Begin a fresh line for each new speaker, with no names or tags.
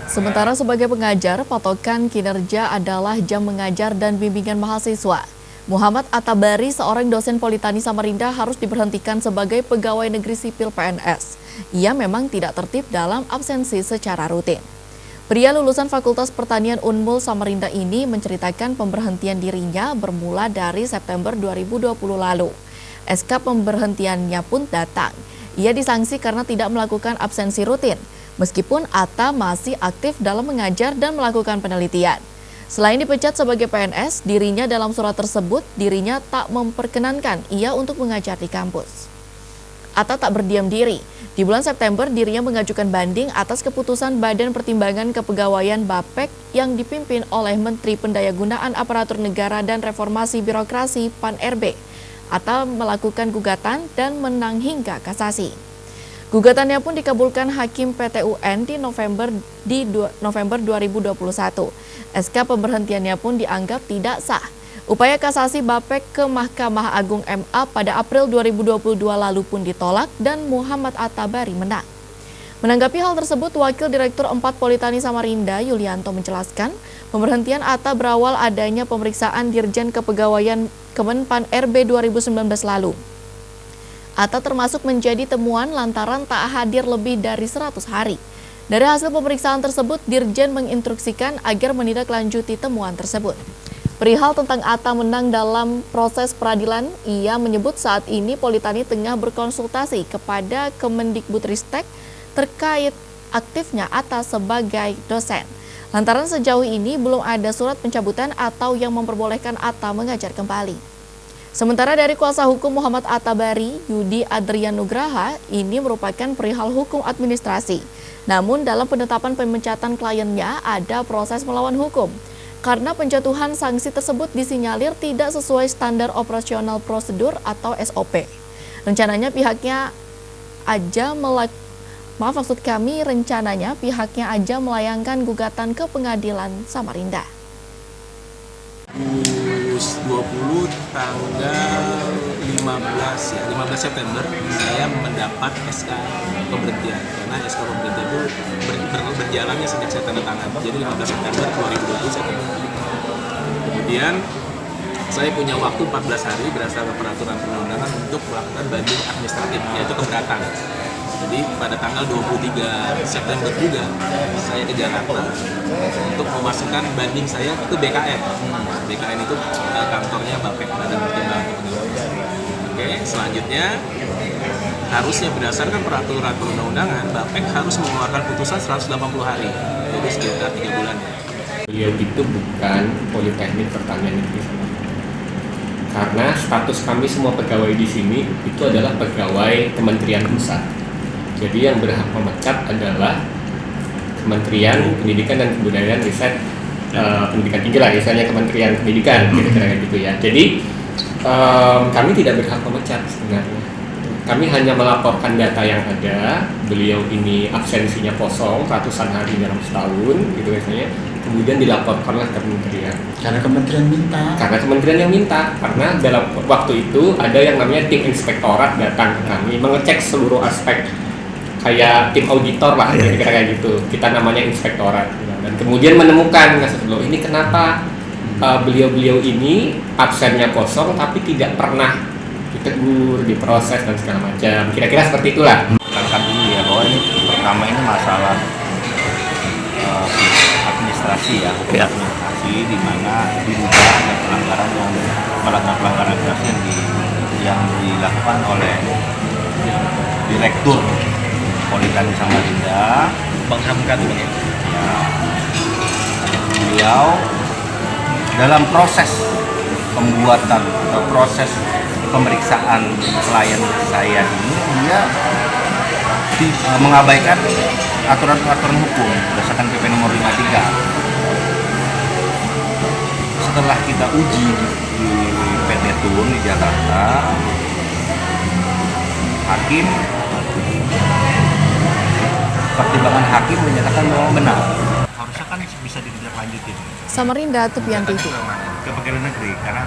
Sementara sebagai pengajar, patokan kinerja adalah jam mengajar dan bimbingan mahasiswa. Muhammad Atabari, seorang dosen Politeknik Samarinda, harus diberhentikan sebagai pegawai negeri sipil PNS. Ia memang tidak tertib dalam absensi secara rutin. Pria lulusan Fakultas Pertanian Unmul Samarinda ini menceritakan pemberhentian dirinya bermula dari September 2020 lalu. SK pemberhentiannya pun datang. Ia disanksi karena tidak melakukan absensi rutin, meskipun Atta masih aktif dalam mengajar dan melakukan penelitian. Selain dipecat sebagai PNS, dirinya dalam surat tersebut, dirinya tak memperkenankan ia untuk mengajar di kampus. Atta tak berdiam diri. Di bulan September, dirinya mengajukan banding atas keputusan Badan Pertimbangan Kepegawaian BAPEK yang dipimpin oleh Menteri Pendayagunaan Aparatur Negara dan Reformasi Birokrasi PAN-RB. Atta melakukan gugatan dan menang hingga kasasi. Gugatannya pun dikabulkan Hakim PT UN di November 2021. SK pemberhentiannya pun dianggap tidak sah. Upaya kasasi BAPEK ke Mahkamah Agung MA pada April 2022 lalu pun ditolak dan Muhammad Atabari menang. Menanggapi hal tersebut, Wakil Direktur 4 Politeknik Samarinda, Yulianto, menjelaskan pemberhentian Atta berawal adanya pemeriksaan Dirjen Kepegawaian Kemenpan RB 2019 lalu. Atta termasuk menjadi temuan lantaran tak hadir lebih dari 100 hari. Dari hasil pemeriksaan tersebut, Dirjen menginstruksikan agar menindaklanjuti temuan tersebut. Perihal tentang Atta menang dalam proses peradilan, ia menyebut saat ini Politeknik tengah berkonsultasi kepada Kemendikbudristek terkait aktifnya Atta sebagai dosen. Lantaran sejauh ini belum ada surat pencabutan atau yang memperbolehkan Atta mengajar kembali. Sementara dari kuasa hukum Muhammad Atabari, Yudi Adrian Nugraha, ini merupakan perihal hukum administrasi. Namun dalam penetapan pemecatan kliennya ada proses melawan hukum. Karena penjatuhan sanksi tersebut disinyalir tidak sesuai standar operasional prosedur atau SOP. Rencananya pihaknya aja melayangkan gugatan ke Pengadilan Samarinda.
20 tanggal 15 September saya mendapat SK pemberhentian karena SK pemberhentian itu berjalannya sejak saya tanda tangan, jadi 15 September 2020 saya tanda tangan. Kemudian saya punya waktu 14 hari berdasarkan peraturan perundang-undangan untuk melakukan banding administratif, yaitu keberatan. Jadi pada tanggal 23 September juga saya ke Jakarta untuk memasukkan banding saya ke BKN. BKN itu kantornya BAPEK, Badan Pertimbangan Kepegawaian. Oke, selanjutnya harusnya berdasarkan peraturan perundang-undangan BAPEK harus mengeluarkan putusan 180 hari, jadi sekitar 3 bulan.
Beliau itu bukan Politeknik Pertanian Negeri Samarinda. Karena status kami semua pegawai di sini itu adalah pegawai Kementerian Pusat. Jadi yang berhak memecat adalah Kementerian Pendidikan dan Kebudayaan, Riset, Pendidikan Tinggi lah, misalnya Kementerian Pendidikan, kira-kira gitu ya. Jadi kami tidak berhak memecat sebenarnya. Kami hanya melaporkan data yang ada. Beliau ini absensinya kosong ratusan hari dalam setahun, gitu misalnya. Kemudian dilaporkanlah ke kementerian.
Karena kementerian minta.
Karena kementerian yang minta. Karena dalam waktu itu ada yang namanya tim inspektorat datang ke kami mengecek seluruh aspek. Kayak tim auditor lah, kira-kira kayak gitu. Kita namanya inspektorat. Dan kemudian menemukan, ini kenapa beliau-beliau ini absennya kosong tapi tidak pernah ditegur, diproses dan segala macam. Kira-kira seperti itulah.
Tekankan dulu ya bahwa ini pertama ini masalah administrasi ya, administrasi di mana diduga ada pelanggaran berat yang dilakukan oleh Direktur Politeknik Samarinda,
Bang Hamka tuh ya.
Beliau dalam proses pembuatan atau proses pemeriksaan klien saya ini dia mengabaikan aturan-aturan hukum berdasarkan PP nomor 53. Setelah kita uji di PT Tun di Jakarta, pertimbangan hakim menyatakan bahwa benar. Harusnya kan bisa ditindaklanjutin.
Samarinda, Tupian TV.
Ke pegawai negeri karena